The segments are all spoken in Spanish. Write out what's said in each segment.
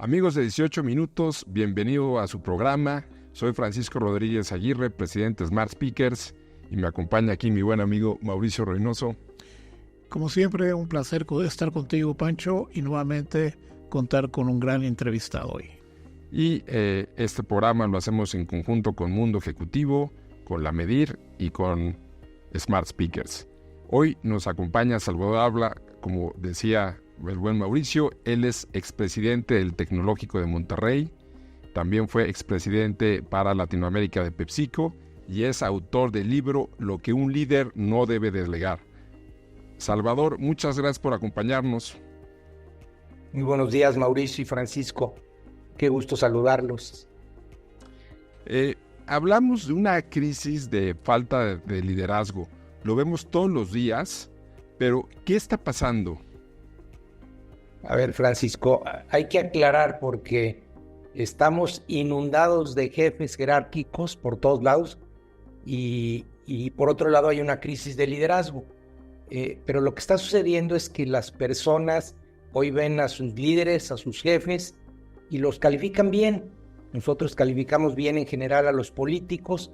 Amigos de 18 minutos, bienvenido a su programa. Soy Francisco Rodríguez Aguirre, presidente de Smart Speakers, y me acompaña aquí mi buen amigo Mauricio Reynoso. Como siempre, un placer estar contigo, Pancho, y nuevamente contar con un gran entrevistado hoy. Y este programa lo hacemos en conjunto con Mundo Ejecutivo, con La Medir y con Smart Speakers. Hoy nos acompaña Salvador Habla, como decía el buen Mauricio. Él es expresidente del Tecnológico de Monterrey, también fue expresidente para Latinoamérica de PepsiCo y es autor del libro Lo que un líder no debe delegar. Salvador, muchas gracias por acompañarnos. Muy buenos días, Mauricio y Francisco. Qué gusto saludarlos. Hablamos de una crisis de falta de liderazgo. Lo vemos todos los días, pero ¿qué está pasando? A ver, Francisco, hay que aclarar porque estamos inundados de jefes jerárquicos por todos lados y por otro lado hay una crisis de liderazgo. Pero lo que está sucediendo es que las personas hoy ven a sus líderes, a sus jefes y los califican bien. Nosotros calificamos bien en general a los políticos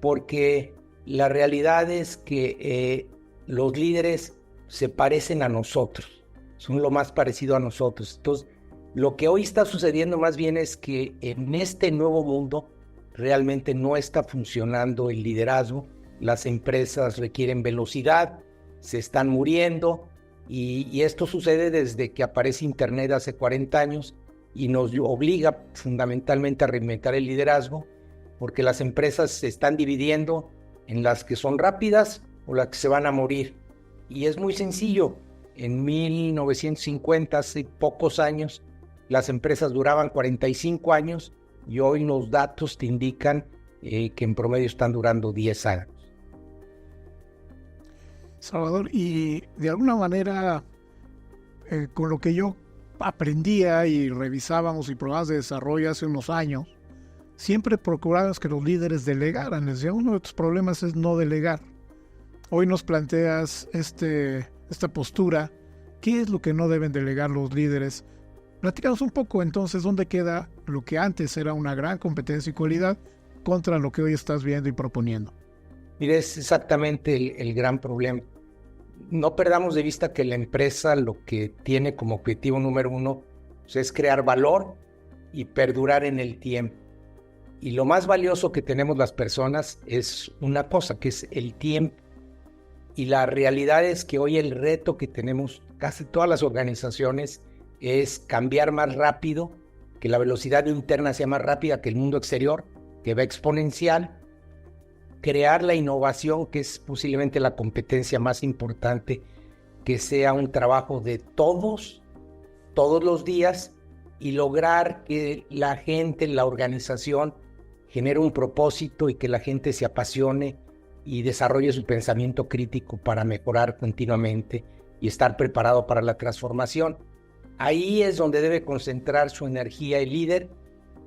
porque la realidad es que los líderes se parecen a nosotros. Son lo más parecido a nosotros. Entonces, lo que hoy está sucediendo más bien es que en este nuevo mundo realmente no está funcionando el liderazgo. Las empresas requieren velocidad, se están muriendo y esto sucede desde que aparece Internet hace 40 años y nos obliga fundamentalmente a reinventar el liderazgo porque las empresas se están dividiendo en las que son rápidas o las que se van a morir. Y es muy sencillo. En 1950, hace pocos años, las empresas duraban 45 años y hoy los datos te indican que en promedio están durando 10 años. Salvador, y de alguna manera, con lo que yo aprendía y revisábamos y programas de desarrollo hace unos años, siempre procurábamos que los líderes delegaran. Les decía, uno de tus problemas es no delegar. Hoy nos planteas esta postura. ¿Qué es lo que no deben delegar los líderes? Platícanos un poco entonces dónde queda lo que antes era una gran competencia y cualidad contra lo que hoy estás viendo y proponiendo. Mire, es exactamente el gran problema. No perdamos de vista que la empresa lo que tiene como objetivo número uno es crear valor y perdurar en el tiempo. Y lo más valioso que tenemos las personas es una cosa, que es el tiempo. Y la realidad es que hoy el reto que tenemos casi todas las organizaciones es cambiar más rápido, que la velocidad interna sea más rápida que el mundo exterior, que va exponencial, crear la innovación, que es posiblemente la competencia más importante, que sea un trabajo de todos los días y lograr que la gente, la organización, genere un propósito y que la gente se apasione y desarrolle su pensamiento crítico para mejorar continuamente y estar preparado para la transformación. Ahí es donde debe concentrar su energía el líder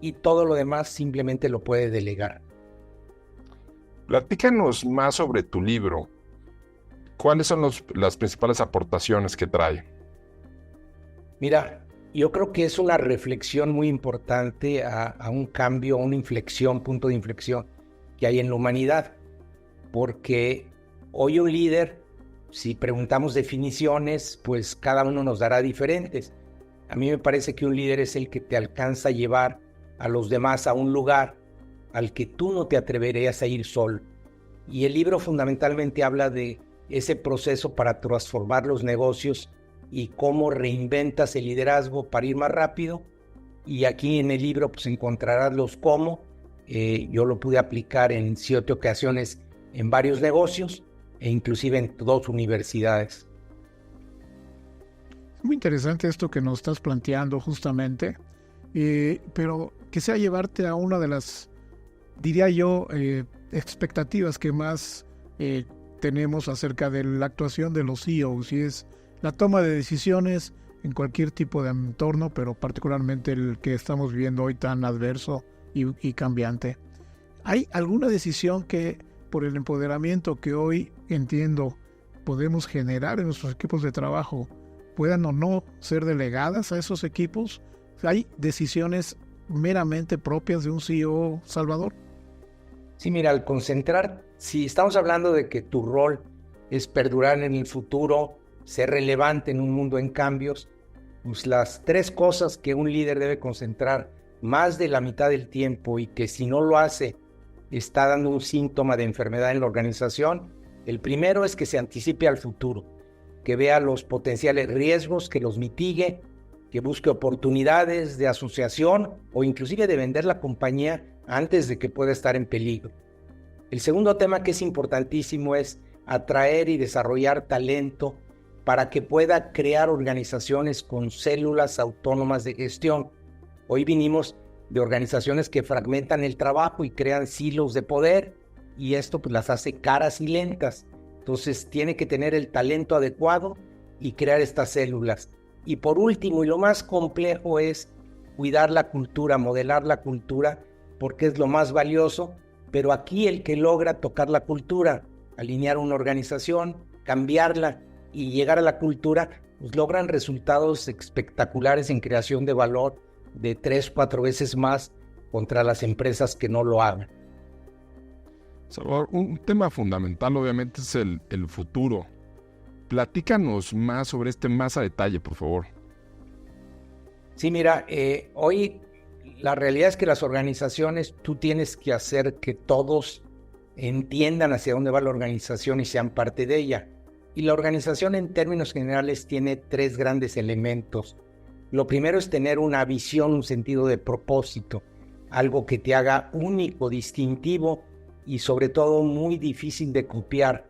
y todo lo demás simplemente lo puede delegar. Platícanos más sobre tu libro. ¿Cuáles son las principales aportaciones que trae? Mira, yo creo que es una reflexión muy importante a un cambio, a una inflexión, punto de inflexión que hay en la humanidad. Porque hoy un líder, si preguntamos definiciones, pues cada uno nos dará diferentes. A mí me parece que un líder es el que te alcanza a llevar a los demás a un lugar al que tú no te atreverías a ir solo. Y el libro fundamentalmente habla de ese proceso para transformar los negocios y cómo reinventas el liderazgo para ir más rápido. Y aquí en el libro pues encontrarás los cómo. Yo lo pude aplicar en 7 ocasiones en varios negocios e inclusive en 2 universidades. Es muy interesante esto que nos estás planteando justamente, pero que sea llevarte a una de las, diría yo, expectativas que más tenemos acerca de la actuación de los CEOs, y es la toma de decisiones en cualquier tipo de entorno, pero particularmente el que estamos viviendo hoy tan adverso y cambiante. ¿Hay alguna decisión que por el empoderamiento que hoy entiendo podemos generar en nuestros equipos de trabajo puedan o no ser delegadas a esos equipos? ¿Hay decisiones meramente propias de un CEO, Salvador? Sí, mira, al concentrar, si estamos hablando de que tu rol es perdurar en el futuro, ser relevante en un mundo en cambios, pues las tres cosas que un líder debe concentrar más de la mitad del tiempo y que si no lo hace está dando un síntoma de enfermedad en la organización. El primero es que se anticipe al futuro, que vea los potenciales riesgos, que los mitigue, que busque oportunidades de asociación o inclusive de vender la compañía antes de que pueda estar en peligro. El segundo tema que es importantísimo es atraer y desarrollar talento para que pueda crear organizaciones con células autónomas de gestión. Hoy vinimos de organizaciones que fragmentan el trabajo y crean silos de poder, y esto pues las hace caras y lentas. Entonces tiene que tener el talento adecuado y crear estas células. Y por último, y lo más complejo, es cuidar la cultura, modelar la cultura, porque es lo más valioso. Pero aquí el que logra tocar la cultura, alinear una organización, cambiarla y llegar a la cultura, pues logran resultados espectaculares en creación de valor de 3-4 veces más contra las empresas que no lo hagan. Salvador, un tema fundamental obviamente es el futuro. Platícanos más sobre más a detalle, por favor. Sí, mira, hoy la realidad es que las organizaciones, tú tienes que hacer que todos entiendan hacia dónde va la organización y sean parte de ella. Y la organización en términos generales tiene 3 grandes elementos. Lo primero es tener una visión, un sentido de propósito, algo que te haga único, distintivo y sobre todo muy difícil de copiar.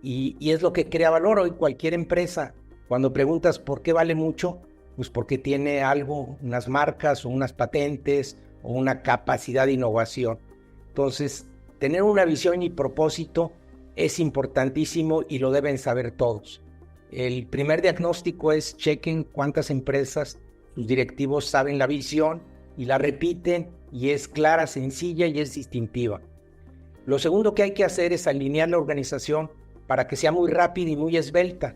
Y es lo que crea valor hoy cualquier empresa. Cuando preguntas por qué vale mucho, pues porque tiene algo, unas marcas o unas patentes o una capacidad de innovación. Entonces, tener una visión y propósito es importantísimo y lo deben saber todos. El primer diagnóstico es chequen cuántas empresas sus directivos saben la visión y la repiten y es clara, sencilla y es distintiva. Lo segundo que hay que hacer es alinear la organización para que sea muy rápida y muy esbelta.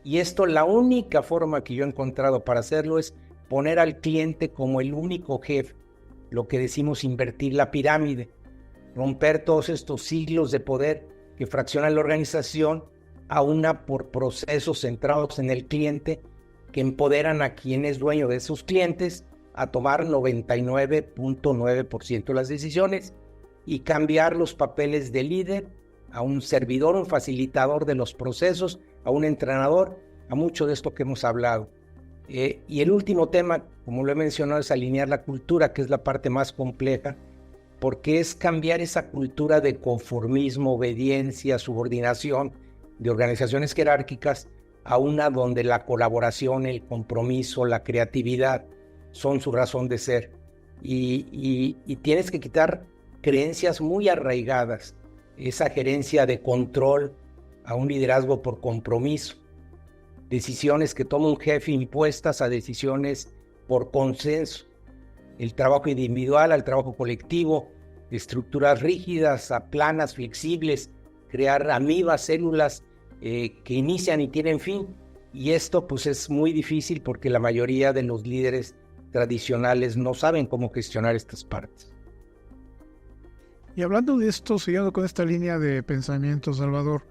Y esto, la única forma que yo he encontrado para hacerlo es poner al cliente como el único jefe, lo que decimos invertir la pirámide, romper todos estos siglos de poder que fraccionan la organización a una por procesos centrados en el cliente que empoderan a quien es dueño de sus clientes a tomar 99.9% de las decisiones y cambiar los papeles de líder a un servidor, un facilitador de los procesos, a un entrenador, a mucho de esto que hemos hablado. Y el último tema, como lo he mencionado, es alinear la cultura, que es la parte más compleja, porque es cambiar esa cultura de conformismo, obediencia, subordinación de organizaciones jerárquicas a una donde la colaboración, el compromiso, la creatividad son su razón de ser. Y tienes que quitar creencias muy arraigadas, esa gerencia de control a un liderazgo por compromiso, decisiones que toma un jefe impuestas a decisiones por consenso, el trabajo individual al trabajo colectivo, estructuras rígidas a planas flexibles, crear amibas, células que inician y tienen fin. Y esto pues es muy difícil porque la mayoría de los líderes tradicionales no saben cómo gestionar estas partes. Y hablando de esto, siguiendo con esta línea de pensamiento, Salvador,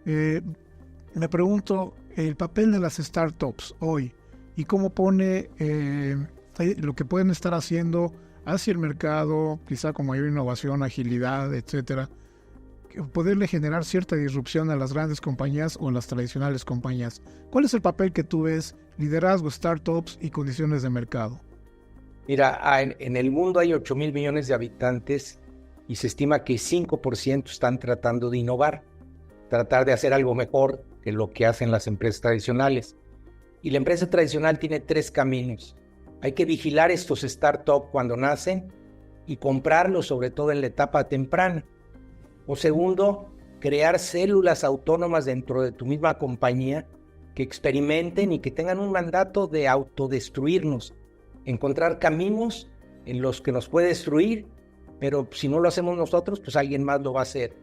me pregunto el papel de las startups hoy y cómo pone lo que pueden estar haciendo hacia el mercado, quizá con mayor innovación, agilidad, etcétera, poderle generar cierta disrupción a las grandes compañías o a las tradicionales compañías. ¿Cuál es el papel que tú ves, liderazgo, startups y condiciones de mercado? Mira, en el mundo hay 8,000 millones de habitantes y se estima que 5% están tratando de innovar, tratar de hacer algo mejor que lo que hacen las empresas tradicionales. Y la empresa tradicional tiene 3 caminos. Hay que vigilar estos startups cuando nacen y comprarlos, sobre todo en la etapa temprana. O segundo, crear células autónomas dentro de tu misma compañía que experimenten y que tengan un mandato de autodestruirnos, encontrar caminos en los que nos puede destruir, pero si no lo hacemos nosotros, pues alguien más lo va a hacer.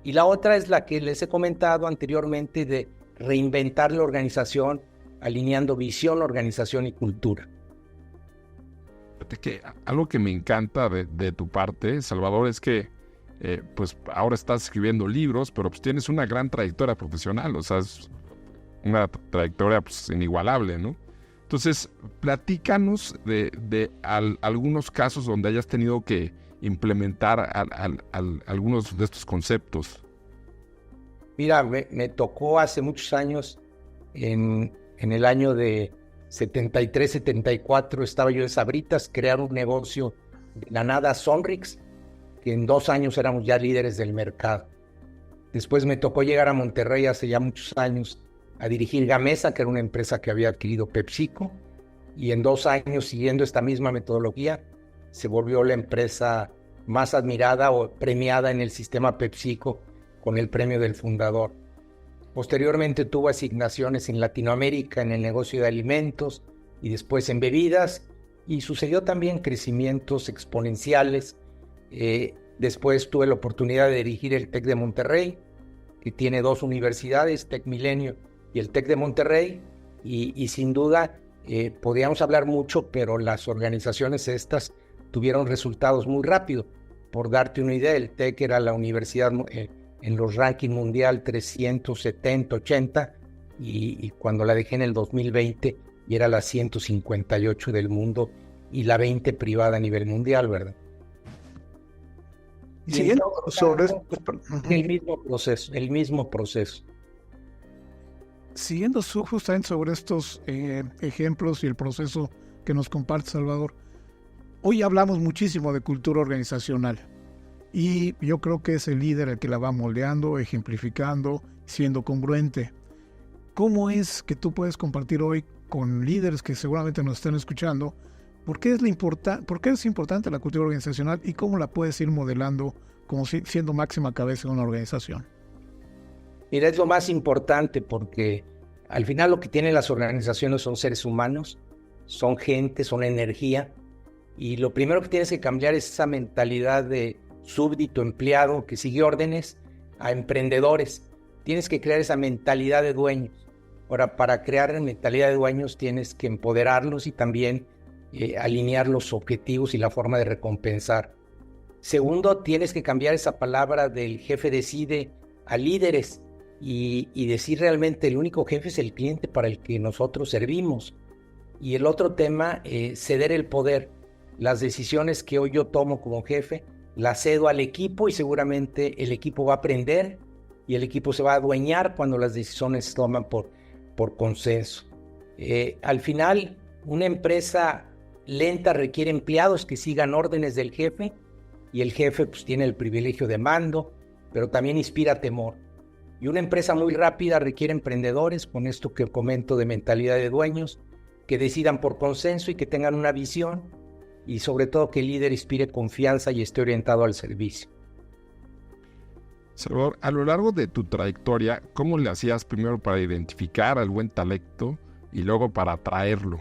Y la otra es la que les he comentado anteriormente de reinventar la organización, alineando visión, organización y cultura. Que algo que me encanta de tu parte, Salvador, es que pues ahora estás escribiendo libros, pero pues tienes una gran trayectoria profesional, o sea, es una trayectoria pues inigualable, ¿no? Entonces, platícanos de algunos casos donde hayas tenido que implementar algunos de estos conceptos. Mira, me tocó hace muchos años, en el año de 73, 74, estaba yo en Sabritas, crear un negocio de la nada, Sonrix, que en 2 años éramos ya líderes del mercado. Después me tocó llegar a Monterrey hace ya muchos años a dirigir Gamesa, que era una empresa que había adquirido PepsiCo, y en 2 años, siguiendo esta misma metodología, se volvió la empresa más admirada o premiada en el sistema PepsiCo con el premio del fundador. Posteriormente tuvo asignaciones en Latinoamérica en el negocio de alimentos y después en bebidas, y sucedió también crecimientos exponenciales. Después tuve la oportunidad de dirigir el TEC de Monterrey, que tiene 2 universidades, TEC Milenio y el TEC de Monterrey, y sin duda podíamos hablar mucho, pero las organizaciones estas tuvieron resultados muy rápido. Por darte una idea, el TEC era la universidad en los rankings mundial 370, 80, y cuando la dejé en el 2020 y era la 158 del mundo y la 20 privada a nivel mundial, ¿verdad? Siguiendo sobre esto, el mismo proceso. Siguiendo justamente sobre estos ejemplos y el proceso que nos comparte Salvador, hoy hablamos muchísimo de cultura organizacional y yo creo que es el líder el que la va moldeando, ejemplificando, siendo congruente. ¿Cómo es que tú puedes compartir hoy con líderes que seguramente nos estén escuchando por qué es importante la cultura organizacional y cómo la puedes ir modelando como siendo máxima cabeza de una organización? Mira, es lo más importante porque al final lo que tienen las organizaciones son seres humanos, son gente, son energía, y lo primero que tienes que cambiar es esa mentalidad de súbdito, empleado, que sigue órdenes, a emprendedores. Tienes que crear esa mentalidad de dueños. Ahora, para crear la mentalidad de dueños tienes que empoderarlos y también alinear los objetivos y la forma de recompensar. Segundo, tienes que cambiar esa palabra del jefe decide a líderes y decir realmente el único jefe es el cliente para el que nosotros servimos. Y el otro tema, ceder el poder. Las decisiones que hoy yo tomo como jefe, las cedo al equipo y seguramente el equipo va a aprender y el equipo se va a adueñar cuando las decisiones se toman por consenso. Al final, una empresa lenta requiere empleados que sigan órdenes del jefe y el jefe pues tiene el privilegio de mando, pero también inspira temor. Y una empresa muy rápida requiere emprendedores, con esto que comento de mentalidad de dueños, que decidan por consenso y que tengan una visión, y sobre todo que el líder inspire confianza y esté orientado al servicio. Salvador, a lo largo de tu trayectoria, ¿cómo le hacías primero para identificar al buen talento y luego para atraerlo?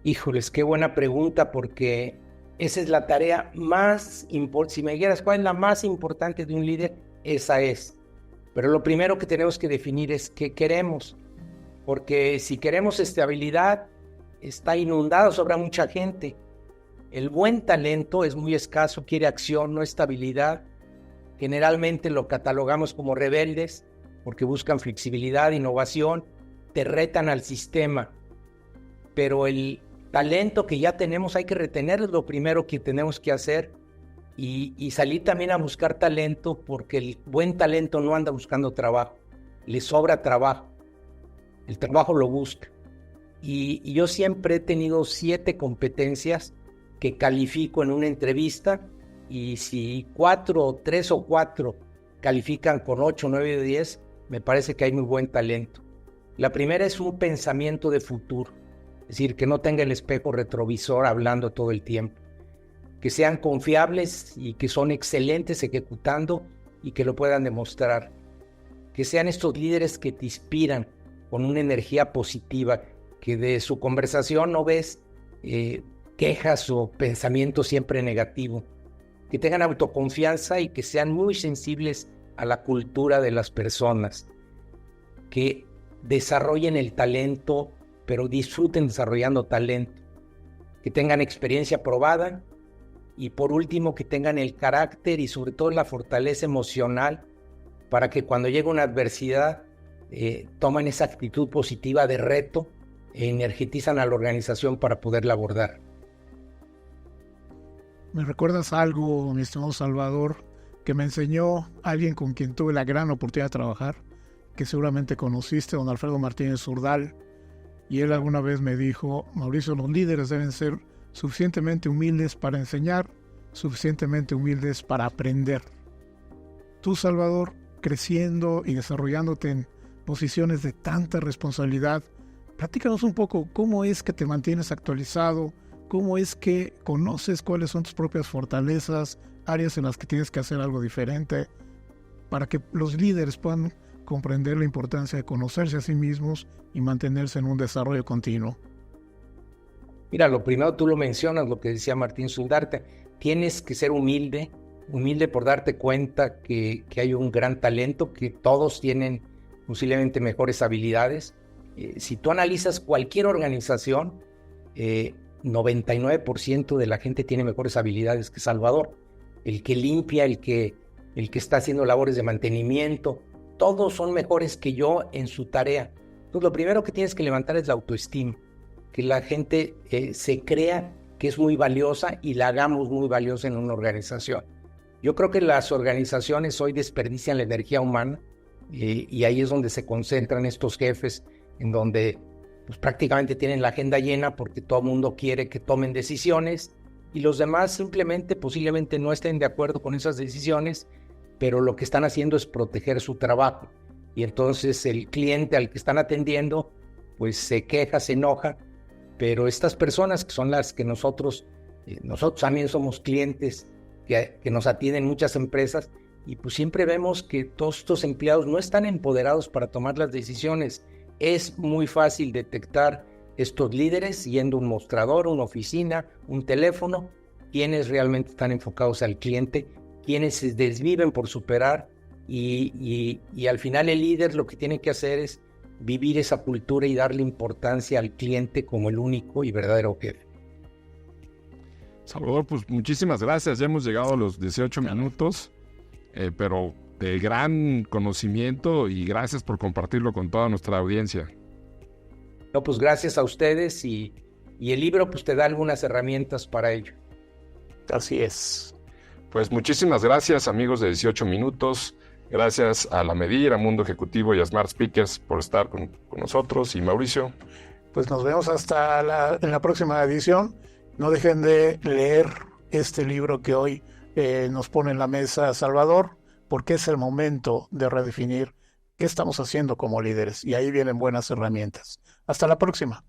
Híjoles, qué buena pregunta, porque esa es la tarea más importante. Si me dijeras cuál es la más importante de un líder, esa es. Pero lo primero que tenemos que definir es qué queremos, porque si queremos estabilidad, está inundado, sobra mucha gente. El buen talento es muy escaso, quiere acción, no estabilidad. Generalmente lo catalogamos como rebeldes porque buscan flexibilidad, innovación, te retan al sistema. Pero el talento que ya tenemos hay que retener, es lo primero que tenemos que hacer, y salir también a buscar talento, porque el buen talento no anda buscando trabajo, le sobra trabajo, el trabajo lo busca. Y yo siempre he tenido 7 competencias que califico en una entrevista, y si 3 o 4 califican con 8, 9 o 10, me parece que hay muy buen talento. La primera es un pensamiento de futuro, es decir, que no tenga el espejo retrovisor hablando todo el tiempo, que sean confiables y que son excelentes ejecutando y que lo puedan demostrar, que sean estos líderes que te inspiran con una energía positiva, que de su conversación no ves quejas o pensamientos siempre negativos, que tengan autoconfianza y que sean muy sensibles a la cultura de las personas, que desarrollen el talento, pero disfruten desarrollando talento, que tengan experiencia probada y por último que tengan el carácter y sobre todo la fortaleza emocional para que cuando llegue una adversidad tomen esa actitud positiva de reto e energetizan a la organización para poderla abordar. ¿Me recuerdas algo, mi estimado Salvador, que me enseñó alguien con quien tuve la gran oportunidad de trabajar, que seguramente conociste, don Alfredo Martínez Urdal? Y él alguna vez me dijo: Mauricio, los líderes deben ser suficientemente humildes para enseñar, suficientemente humildes para aprender. Tú, Salvador, creciendo y desarrollándote en posiciones de tanta responsabilidad, platícanos un poco cómo es que te mantienes actualizado, cómo es que conoces cuáles son tus propias fortalezas, áreas en las que tienes que hacer algo diferente, para que los líderes puedan comprender la importancia de conocerse a sí mismos y mantenerse en un desarrollo continuo. Mira, lo primero tú lo mencionas, lo que decía Martín Soldarte, tienes que ser humilde por darte cuenta que hay un gran talento, que todos tienen posiblemente mejores habilidades. Si tú analizas cualquier organización, 99% de la gente tiene mejores habilidades que Salvador. El que limpia, el que está haciendo labores de mantenimiento, todos son mejores que yo en su tarea. Entonces, lo primero que tienes que levantar es la autoestima, que la gente se crea que es muy valiosa y la hagamos muy valiosa en una organización. Yo creo que las organizaciones hoy desperdician la energía humana y ahí es donde se concentran estos jefes, en donde pues, prácticamente tienen la agenda llena porque todo el mundo quiere que tomen decisiones y los demás simplemente posiblemente no estén de acuerdo con esas decisiones, pero lo que están haciendo es proteger su trabajo. Y entonces el cliente al que están atendiendo pues se queja, se enoja, pero estas personas que son las que nosotros también somos clientes que nos atienden muchas empresas y pues siempre vemos que todos estos empleados no están empoderados para tomar las decisiones. Es muy fácil detectar estos líderes yendo a un mostrador, una oficina, un teléfono, quienes realmente están enfocados al cliente, quienes se desviven por superar y al final el líder lo que tiene que hacer es vivir esa cultura y darle importancia al cliente como el único y verdadero jefe. Salvador, pues muchísimas gracias. Ya hemos llegado a los 18 minutos, pero de gran conocimiento y gracias por compartirlo con toda nuestra audiencia. No, pues gracias a ustedes y el libro pues te da algunas herramientas para ello. Así es. Pues muchísimas gracias, amigos de 18 minutos. Gracias a La Medir, a Mundo Ejecutivo y a Smart Speakers por estar con nosotros. Y Mauricio. Pues nos vemos en la próxima edición. No dejen de leer este libro que hoy nos pone en la mesa Salvador, porque es el momento de redefinir qué estamos haciendo como líderes. Y ahí vienen buenas herramientas. Hasta la próxima.